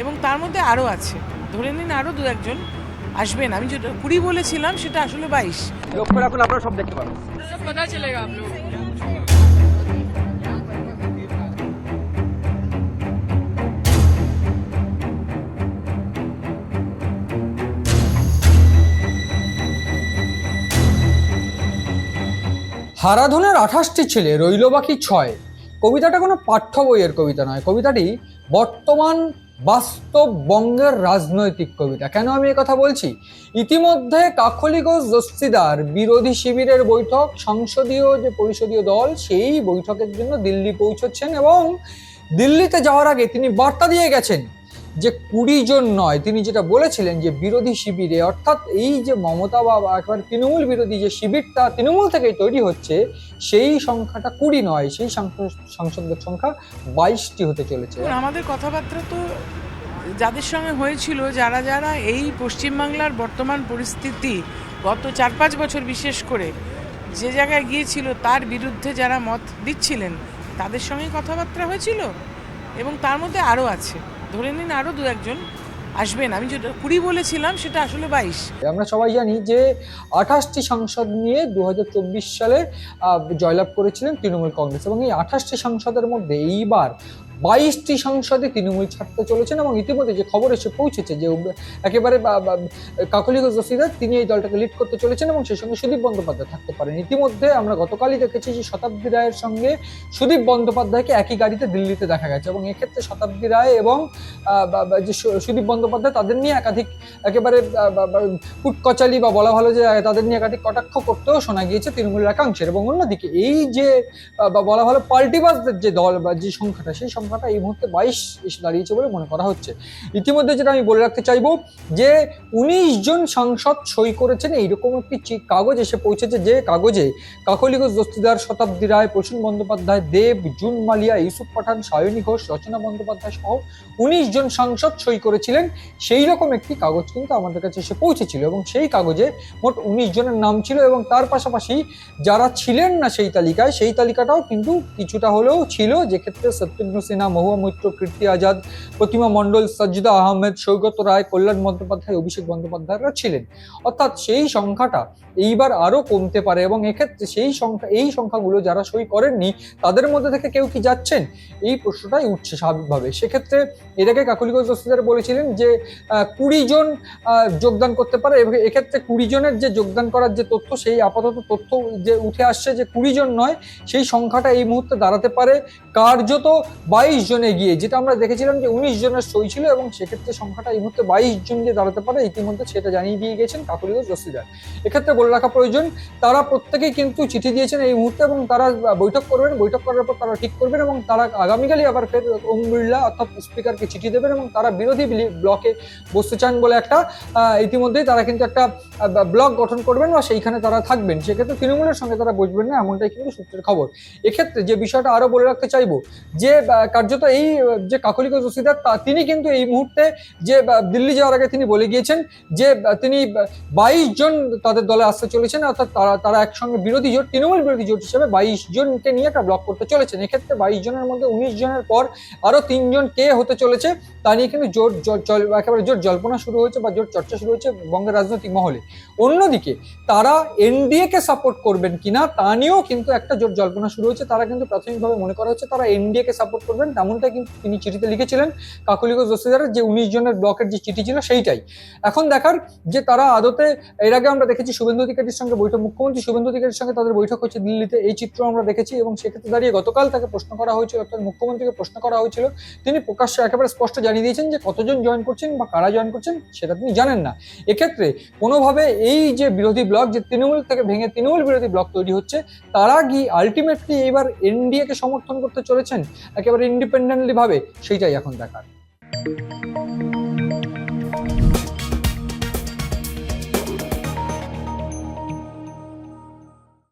এবং তার মধ্যে আরও আছে, ধরে নিন আরও দু একজন আসবেন। আমি যেটা 20 বলেছিলাম সেটা আসলে 22। লক্ষ্য রাখুন, আপনারা সব দেখতে পাবেন। सब पता चलेगा आप लोग। হারাধনের 28টি ছেলে রইল বাকি 6। কবিতাটা কোনো পাঠ্য বইয়ের কবিতা নয়, কবিতাটি বর্তমান বাস্তব বঙ্গের রাজনৈতিক কবিতা। কেন আমি কথা বলছি? ইতিমধ্যে কাকলি ঘোষ দস্তিদার বিরোধী শিবিরের বৈঠক, সংসদীয় যে পরিষদীয় দল, সেই বৈঠকের জন্য দিল্লি পৌঁছচ্ছেন এবং দিল্লিতে যাওয়ার আগে তিনি বার্তা দিয়ে গেছেন যে 20 জন নয়, তিনি যেটা বলেছিলেন যে বিরোধী শিবিরে, অর্থাৎ এই যে মমতা বা একেবারে তৃণমূল বিরোধী যে শিবিরটা তৃণমূল থেকেই তৈরি হচ্ছে, সেই সংখ্যাটা 20 নয়, সেই সাংসদদের সংখ্যা 22টি হতে চলেছে। আমাদের কথাবার্তা তো যাদের সঙ্গে হয়েছিল, যারা যারা এই পশ্চিমবাংলার বর্তমান পরিস্থিতি গত 4-5 বছর বিশেষ করে যে জায়গায় গিয়েছিল তার বিরুদ্ধে যারা মত দিচ্ছিলেন তাদের সঙ্গে কথাবার্তা হয়েছিল এবং তার মধ্যে আরও আছে, ধরে নিন আরও দু একজন আসবেন। আমি যেটা 20 বলেছিলাম সেটা আসলে 22। আমরা সবাই জানি যে 28টি সাংসদ নিয়ে 2024 সালে জয়লাভ করেছিলেন তৃণমূল কংগ্রেস, এবং এই 28টি সাংসদের মধ্যে এইবার 22টি সংসদে তৃণমূল ছাড়তে চলেছেন। এবং ইতিমধ্যে যে খবর এসে পৌঁছেছে যে একেবারে কাকলি ঘোষ দস্তিদার তিনি এই দলটাকে লিড করতে চলেছেন এবং সেই সঙ্গে সুদীপ বন্দ্যোপাধ্যায় থাকতে পারেন। ইতিমধ্যে আমরা গতকালই দেখেছি যে শতাব্দী রায়ের সঙ্গে সুদীপ বন্দ্যোপাধ্যায়কে একই গাড়িতে দিল্লিতে দেখা গেছে, এবং এক্ষেত্রে শতাব্দী রায় এবং যে সুদীপ বন্দ্যোপাধ্যায় তাদের নিয়ে একাধিক একেবারে কুটকচালি বা বলা ভালো যে তাদের নিয়ে একাধিক কটাক্ষ করতেও শোনা গিয়েছে তৃণমূলের একাংশের। এবং অন্যদিকে এই যে বলা ভালো পাল্টিবাসদের যে দল বা যে সংখ্যাটা, সেই সংখ্যাটা এই মুহূর্তে 22 এসে দাঁড়িয়েছে বলে মনে করা হচ্ছে। ইতিমধ্যে যেটা আমি বলে রাখতে চাইবো যে 19 জন সাংসদ সই করেছেন এইরকম একটি কাগজ এসে পৌঁছেছে, যে কাগজে কাকলি ঘোষ দস্তিদার, শতাব্দী রায়, প্রসূন বন্দ্যোপাধ্যায়, দেব, জুন মালিয়া, ইউসুফ পাঠান, সায়নী ঘোষ, রচনা বন্দ্যোপাধ্যায় সহ 19 জন সাংসদ সই করেছিলেন। সেই রকম একটি কাগজ কিন্তু আমাদের কাছে এসে পৌঁছেছিল এবং সেই কাগজে মোট 19 জনের নাম ছিল, এবং তার পাশাপাশি যারা ছিলেন না সেই তালিকায়, সেই তালিকাটাও কিন্তু কিছুটা হলেও ছিল, যেক্ষেত্রে সত্যেন্দ্র সিনহা, মহুয়া মৈত্র, কীর্তি আজাদ, প্রতিমা মণ্ডল, সাজিদা আহমেদ, সৌগত রায়, কল্যাণ বন্দ্যোপাধ্যায়, অভিষেক বন্দ্যোপাধ্যায়রা ছিলেন। অর্থাৎ সেই সংখ্যাটা এইবার আরো কমতে পারে, এবং এক্ষেত্রে এই সংখ্যাগুলো যারা সই করেননি তাদের মধ্যে থেকে কেউ কি যাচ্ছেন, এই প্রশ্নটাই উঠছে স্বাভাবিকভাবে। সেক্ষেত্রে এর আগে কাকলি ঘোষ দস্তিদার বলেছিলেন যে 20 জন যোগদান করতে পারে, এবং এক্ষেত্রে 20 জনের যে যোগদান করার যে তথ্য, সেই আপাতত তথ্য যে উঠে আসছে যে 20 জন নয়, সেই সংখ্যাটা এই মুহূর্তে দাঁড়াতে পারে কার্যত 22 জনে গিয়ে, যেটা আমরা দেখেছিলাম যে 19 জনের সই ছিল, এবং সেক্ষেত্রে সংখ্যাটা এই মুহূর্তে 22 জন গিয়ে দাঁড়াতে পারে। ইতিমধ্যে সেটা জানিয়ে দিয়ে গেছেন কাকলি ঘোষ দস্তিদার। এক্ষেত্রে বলে রাখা প্রয়োজন, তারা প্রত্যেকেই কিন্তু চিঠি দিয়েছেন এই মুহূর্তে, এবং তারা বৈঠক করবেন, বৈঠক করার পর তারা ঠিক করবেন, এবং তারা আগামীকালই আবার ফের ওম বিড়লা অর্থাৎ স্পিকারকে চিঠি দেবেন, এবং তারা বিরোধী ব্লকে বসতে চান বলে একটা ইতিমধ্যেই তারা কিন্তু একটা ব্লক গঠন করবেন বা সেইখানে তারা থাকবেন। সেক্ষেত্রে তৃণমূলের সঙ্গে তারা বসবেন না, এমনটাই কিন্তু সূত্রের খবর। এক্ষেত্রে যে বিষয়টা আরো বলে রাখতে চাইবো যে কার্যত এই যে কাকলি ঘোষ দস্তিদার তিনি কিন্তু এই মুহূর্তে যে দিল্লি যাওয়ার আগে তিনি বলে গিয়েছেন যে তিনি 22 জন তাদের দলে আসতে চলেছেন, অর্থাৎ তারা একসঙ্গে বিরোধী জোট, তৃণমূল বিরোধী জোট হিসেবে 22 জনকে নিয়ে একটা ব্লক করতে চলেছেন। এক্ষেত্রে 22 জনের মধ্যে 19 জনের পর আরো 3 জন কে হতে চলেছে তা নিয়ে কিন্তু একেবারে জোর জল্পনা শুরু হয়েছে বা জোর চর্চা শুরু হয়েছে বঙ্গের রাজনৈতিক মহলে। অন্যদিকে তারা এনডিএ কে সাপোর্ট করবেন কিনা তা নিয়েও কিন্তু একটা জোর জল্পনা শুরু হয়েছে। তারা কিন্তু প্রাথমিকভাবে মনে করা হচ্ছে তারা এনডিএ কে সাপোর্ট করবেন, তেমনটাই কিন্তু তিনি চিঠিতে লিখেছিলেন কাকলি ঘোষ দস্তিদারের, যে 19 জনের ব্লকের যে চিঠি ছিল সেইটাই। এখন দেখার যে তারা আদতে, এর আগে আমরা দেখেছি শুভেন্দু অধিকারীর সঙ্গে বৈঠক, মুখ্যমন্ত্রী শুভেন্দু অধিকারীর সঙ্গে তাদের বৈঠক হচ্ছে দিল্লিতে, এই চিত্র আমরা দেখেছি। এবং সেক্ষেত্রে দাঁড়িয়ে গতকাল তাকে প্রশ্ন করা হয়েছিল, অর্থাৎ মুখ্যমন্ত্রীকে প্রশ্ন করা হয়েছিল, তিনি প্রকাশ্যে একেবারে স্পষ্ট জানিয়ে দিয়েছেন যে কতজন জয়েন করছেন বা কারা জয়েন করছেন সেটা তিনি জানেন না। এক্ষেত্রে কোনোভাবে এই যে বিরোধী ব্লক, যে তৃণমূল থেকে ভেঙে তৃণমূল বিরোধী ব্লক তৈরি হচ্ছে, তারা কি আলটিমেটলি এবার এনডিএ কে সমর্থন করতে চলেছেন একেবারে ইন্ডিপেন্ডেন্টলি ভাবে, সেইটাই এখন দেখার।